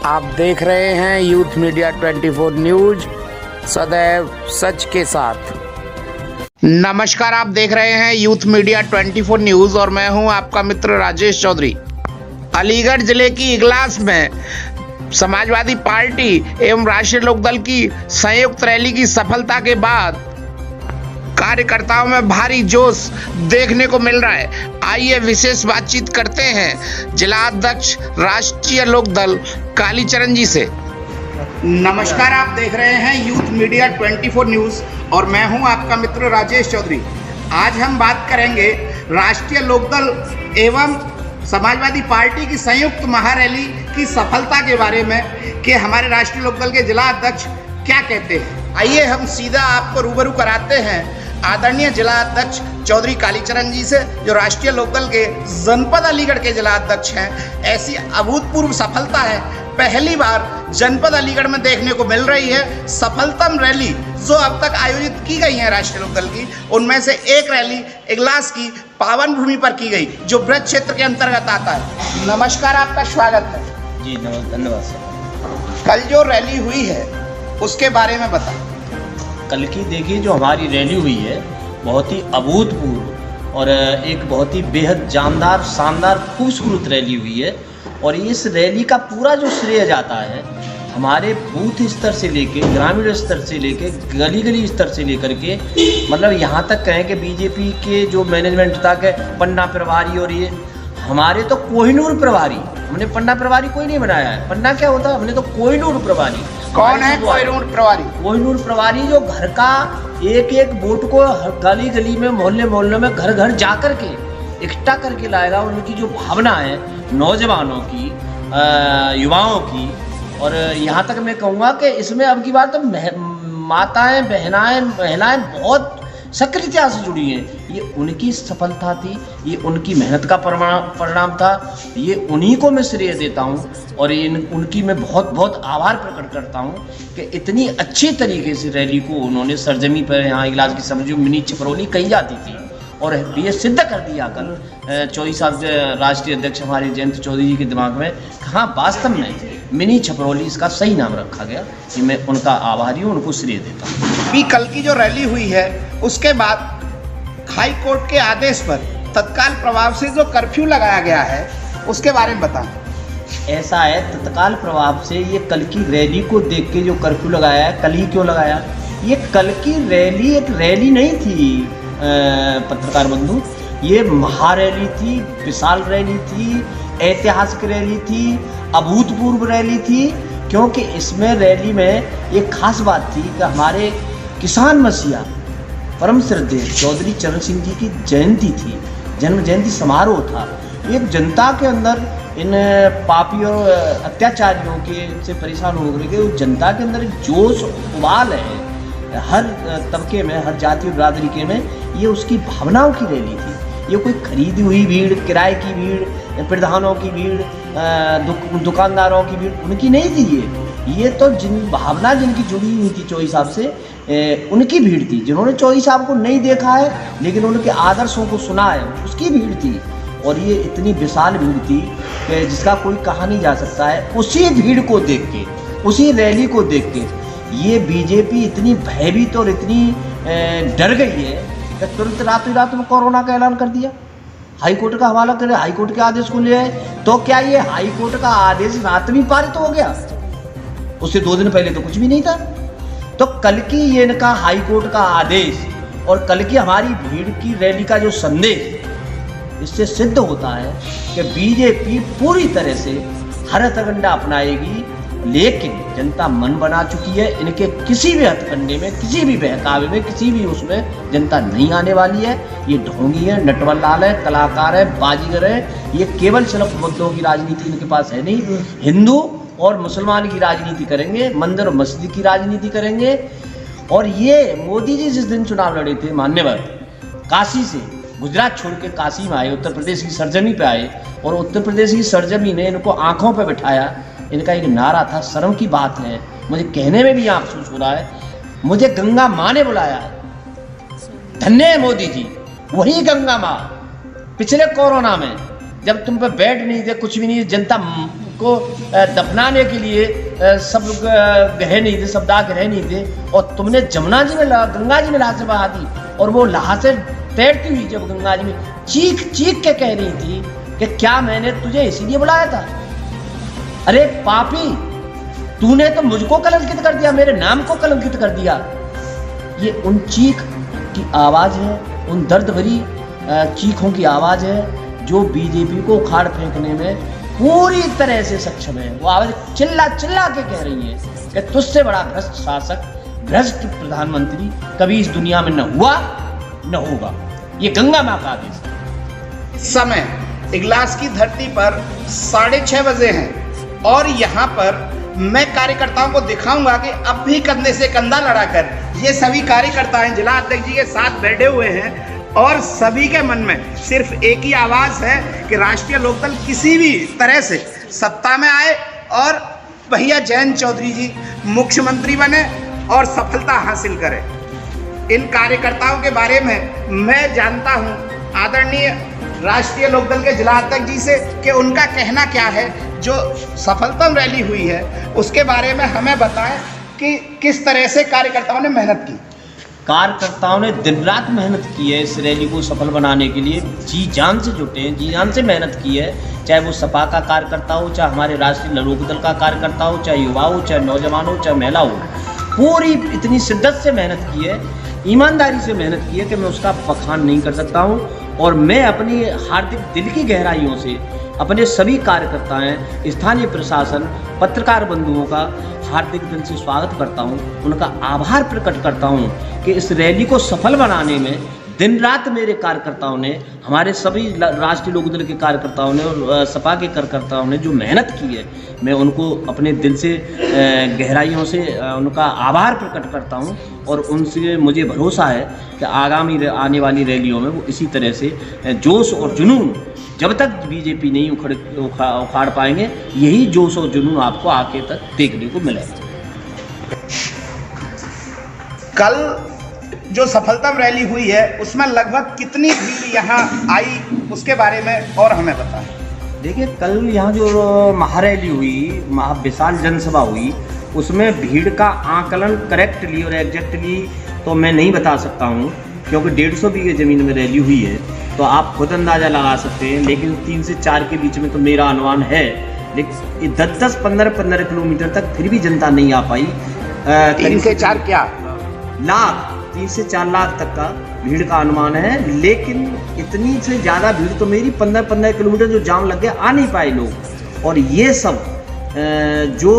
आप देख रहे हैं यूथ मीडिया 24 न्यूज, सदैव सच के साथ। नमस्कार, आप देख रहे हैं यूथ मीडिया 24 न्यूज और मैं हूं आपका मित्र राजेश चौधरी। अलीगढ़ जिले की इगलास में समाजवादी पार्टी एवं राष्ट्रीय लोकदल की संयुक्त रैली की सफलता के बाद कार्यकर्ताओं में भारी जोश देखने को मिल रहा है। आइए विशेष बातचीत करते हैं जिला अध्यक्ष राष्ट्रीय लोकदल कालीचरण जी से। नमस्कार, आप देख रहे हैं यूथ मीडिया 24 न्यूज और मैं हूं आपका मित्र राजेश चौधरी। आज हम बात करेंगे राष्ट्रीय लोकदल एवं समाजवादी पार्टी की संयुक्त महारैली की सफलता के बारे में कि हमारे राष्ट्रीय लोकदल के जिला अध्यक्ष क्या कहते हैं। आइए हम सीधा आपको रूबरू कराते हैं आदरणीय जिला अध्यक्ष चौधरी कालीचरण जी से, जो राष्ट्रीय लोकदल के जनपद अलीगढ़ के जिला अध्यक्ष हैं। ऐसी अभूतपूर्व सफलता है, पहली बार जनपद अलीगढ़ में देखने को मिल रही है। सफलतम रैली जो अब तक आयोजित की गई है राष्ट्रीय लोकदल की, उनमें से एक रैली इगलास की पावन भूमि पर की गई, जो ब्रज क्षेत्र के अंतर्गत आता है। नमस्कार, आपका स्वागत है जी। धन्यवाद सर। कल जो रैली हुई है उसके बारे में बताएं। कल की देखिए जो हमारी रैली हुई है बहुत ही अभूतपूर्व और एक बहुत ही बेहद जानदार, शानदार, खूबसूरत रैली हुई है। और इस रैली का पूरा जो श्रेय जाता है हमारे बूथ स्तर से लेके ग्रामीण स्तर से लेके गली गली स्तर से लेकर के, मतलब यहाँ तक कहें कि बीजेपी के जो मैनेजमेंट था कि पन्ना प्रभारी, और ये हमारे तो कोहिनूर प्रभारी, हमने पन्ना प्रभारी कोई नहीं बनाया है। पन्ना क्या होता है, हमने तो कोहिनूर प्रभारी। कौन है कोहिनूर प्रभारी? कोहिनूर प्रभारी जो घर का एक एक वोट को गली गली में, मोहल्ले मोहल्ले में, घर घर जा कर के इकट्ठा करके लाएगा। उनकी जो भावना है नौजवानों की, युवाओं की, और यहाँ तक मैं कहूँगा कि इसमें अब की बात तो माताएं, बहनाएं, महिलाएं बहुत सक्रियता से जुड़ी हैं। ये उनकी सफलता थी, ये उनकी मेहनत का परिणाम था। ये उन्हीं को मैं श्रेय देता हूँ और उनकी मैं बहुत बहुत आभार प्रकट करता हूँ कि इतनी अच्छी तरीके से रैली को उन्होंने सरजमी पर, यहाँ इगलास की समझो मिनी छपरौली कही जाती थी, और ये सिद्ध कर दिया कल चौधरी साहब राष्ट्रीय अध्यक्ष हमारे जयंत चौधरी जी के दिमाग में। हाँ, वास्तव में मिनी छपरौली इसका सही नाम रखा गया। कि मैं उनका आभारी हूँ, उनको श्रेय देता हूँ। अभी कल की जो रैली हुई है उसके बाद हाई कोर्ट के आदेश पर तत्काल प्रभाव से जो कर्फ्यू लगाया गया है उसके बारे में बताएं। ऐसा है, तत्काल प्रभाव से ये कल की रैली को देख के जो कर्फ्यू लगाया है, कल ही क्यों लगाया? ये कल की रैली एक रैली नहीं थी पत्रकार बंधु, ये महारैली थी, विशाल रैली थी, ऐतिहासिक रैली थी, अभूतपूर्व रैली थी। क्योंकि इसमें रैली में एक खास बात थी कि हमारे किसान मसीहा परम श्रद्धेय चौधरी चरण सिंह जी की जयंती थी, जन्म जयंती समारोह था। एक जनता के अंदर इन पापी और अत्याचारियों के से परेशान हो गए, उस जनता के अंदर जोश उबाल है हर तबके में, हर जाति और बिरादरी के में। ये उसकी भावनाओं की रैली थी। ये कोई खरीदी हुई भीड़, किराए की भीड़, प्रधानों की भीड़, दुकानदारों की भीड़ उनकी नहीं थी। ये तो जिन भावना जिनकी जुड़ी हुई थी चौधरी साहब से, उनकी भीड़ थी, जिन्होंने चौधरी साहब को नहीं देखा है लेकिन उनके आदर्शों को सुना है, उसकी भीड़ थी। और ये इतनी विशाल भीड़ थी कि जिसका कोई कहा नहीं जा सकता है। उसी भीड़ को देख के, उसी रैली को देख के ये बीजेपी इतनी भयभीत और इतनी डर गई है कि तुरंत रातों रात में कोरोना का ऐलान कर दिया, हाई कोर्ट का हवाला करे, हाई कोर्ट के आदेश को ले आए। तो क्या ये हाई कोर्ट का आदेश रात में पारित हो गया? उससे 2 दिन पहले तो कुछ भी नहीं था। तो कल की ये इनका हाई कोर्ट का आदेश और कल की हमारी भीड़ की रैली का जो संदेश, इससे सिद्ध होता है कि बीजेपी पूरी तरह से हर हथकंडा अपनाएगी। लेकिन जनता मन बना चुकी है, इनके किसी भी हथकंडे में, किसी भी बहकावे में, किसी भी उसमें जनता नहीं आने वाली है। ये ढोंगी है, नटवरलाल है, कलाकार है, बाजीगर है। ये केवल सिर्फ मुद्दों की राजनीति इनके पास है नहीं, हिंदू और मुसलमान की राजनीति करेंगे, मंदिर और मस्जिद की राजनीति करेंगे। और ये मोदी जी जिस दिन चुनाव लड़े थे, मान्यवर काशी से गुजरात छोड़ के काशी में आए, उत्तर प्रदेश की सरजमी पे आए, और उत्तर प्रदेश की सरजमी ने इनको आंखों पे बिठाया। इनका एक नारा था, शर्म की बात है, मुझे कहने में भी अफसोस हो रहा है, मुझे गंगा माँ ने बुलाया है। धन्य है मोदी जी, वही गंगा माँ पिछले कोरोना में जब तुम पे बेड नहीं थे, कुछ भी नहीं, जनता को दफनाने के लिए सब गए नहीं थे, सब दाग रहे नहीं थे, और तुमने जमुना जी में गंगा जी में लाशें बहा दी। और वो लाशें तैरती हुई जब गंगा जी में चीख चीख के कह रही थी कि क्या मैंने तुझे इसीलिए बुलाया था? अरे पापी, तूने तो मुझको कलंकित कर दिया, मेरे नाम को कलंकित कर दिया। ये उन चीख की आवाज़ है, उन दर्द भरी चीखों की आवाज़ है जो बीजेपी को उखाड़ फेंकने में पूरी तरह से सक्षम है। वो आवाज़ चिल्ला चिल्ला के कह रही है कि तुझसे बड़ा भ्रष्ट शासक, भ्रष्ट प्रधानमंत्री कभी इस दुनिया में न हुआ न होगा। ये गंगा माँ का आदेश है। समय इगलास की धरती पर 6:30 बजे हैं और यहाँ पर मैं कार्यकर्ताओं को दिखाऊंगा कि अब भी कंधे से कंधा लड़ाकर ये सभी कार्यकर्ता हैं, जिला अध्यक्ष जी के साथ बैठे हुए हैं और सभी के मन में सिर्फ एक ही आवाज़ है कि राष्ट्रीय लोकदल किसी भी तरह से सत्ता में आए और भैया जयंत चौधरी जी मुख्यमंत्री बने और सफलता हासिल करें। इन कार्यकर्ताओं के बारे में मैं जानता हूं आदरणीय राष्ट्रीय लोकदल के जिला अध्यक्ष जी से कि उनका कहना क्या है। जो सफलतम रैली हुई है उसके बारे में हमें बताएं कि किस तरह से कार्यकर्ताओं ने मेहनत की। कार्यकर्ताओं ने दिन रात मेहनत की है इस रैली को सफल बनाने के लिए, जी जान से जुटे हैं, जी जान से मेहनत की है। चाहे वो सपा का कार्यकर्ता हो, चाहे हमारे राष्ट्रीय लोकदल का कार्यकर्ता हो, चाहे युवा हो, चाहे नौजवान हो, चाहे महिला हो, पूरी इतनी शिद्दत से मेहनत की है, ईमानदारी से मेहनत की है कि मैं उसका बखान नहीं कर सकता हूँ। और मैं अपनी हार्दिक दिल की गहराइयों से अपने सभी कार्यकर्ताएं, स्थानीय प्रशासन, पत्रकार बंधुओं का हार्दिक दिल से स्वागत करता हूं, उनका आभार प्रकट करता हूं कि इस रैली को सफल बनाने में दिन रात मेरे कार्यकर्ताओं ने, हमारे सभी राष्ट्रीय लोकदल के कार्यकर्ताओं ने और सपा के कार्यकर्ताओं ने जो मेहनत की है, मैं उनको अपने दिल से गहराइयों से उनका आभार प्रकट करता हूं। और उनसे मुझे भरोसा है कि आगामी आने वाली रैलियों में वो इसी तरह से जोश और जुनून, जब तक बीजेपी नहीं उखाड़ पाएंगे, यही जोश और जुनून आपको आगे तक देखने को मिलेगा। कल जो सफलतम रैली हुई है उसमें लगभग कितनी भीड़ यहाँ आई उसके बारे में और हमें बताएं। देखिए, कल यहाँ जो महारैली हुई, विशाल जनसभा हुई, उसमें भीड़ का आकलन करेक्टली और एग्जैक्टली तो मैं नहीं बता सकता हूँ, क्योंकि 150 बीघे ज़मीन में रैली हुई है, तो आप खुद अंदाज़ा लगा सकते हैं। लेकिन 3 से 4 के बीच में तो मेरा अनुमान है, लेकिन 10-10, 15-15 किलोमीटर तक फिर भी जनता नहीं आ पाई। 3 से 4 क्या लाख, 3 से 4 लाख तक का भीड़ का अनुमान है। लेकिन इतनी से ज़्यादा भीड़ तो मेरी 15-15 किलोमीटर जो जाम लग गया, आ नहीं पाए लोग। और ये सब जो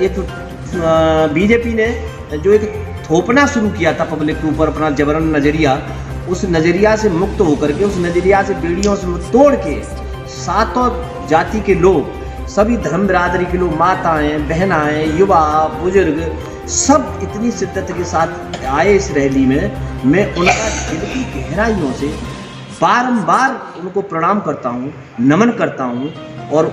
एक बीजेपी ने जो एक थोपना शुरू किया था पब्लिक के ऊपर, अपना जबरन नज़रिया, उस नज़रिया से मुक्त होकर के, उस नज़रिया से बेड़ियों से तोड़ के, सातों जाति के लोग, सभी धर्म बिरादरी के लोग, माताएं, बहनाएं, युवा, बुजुर्ग, सब इतनी शिद्दत के साथ आए इस रैली में। मैं उनका दिल की गहराइयों से बारंबार उनको प्रणाम करता हूँ, नमन करता हूँ और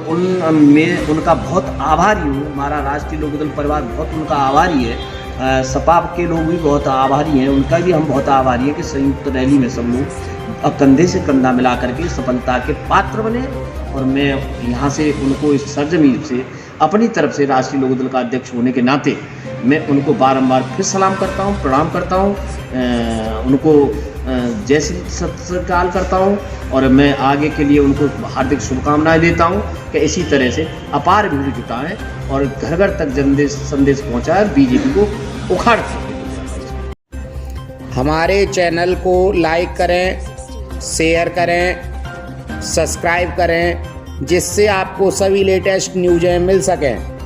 मैं उनका बहुत आभारी हूँ। हमारा राष्ट्रीय लोकदल परिवार बहुत उनका आभारी है। सपा के लोग भी बहुत आभारी हैं, उनका भी हम बहुत आभारी हैं कि संयुक्त रैली में सब लोग कंधे से कंधा मिला करके सफलता के पात्र बने। और मैं यहाँ से उनको इस सरजमीन से अपनी तरफ से राष्ट्रीय लोकदल का अध्यक्ष होने के नाते मैं उनको बारंबार फिर सलाम करता हूँ, प्रणाम करता हूँ, उनको जय सत्कार करता हूँ। और मैं आगे के लिए उनको हार्दिक शुभकामनाएं देता हूँ कि इसी तरह से अपार भीड़ जुटाएं और घर घर तक संदेश पहुँचाएं, बीजेपी को उखाड़ दें। हमारे चैनल को लाइक करें, शेयर करें, सब्सक्राइब करें, जिससे आपको सभी लेटेस्ट न्यूज़ें मिल सकें।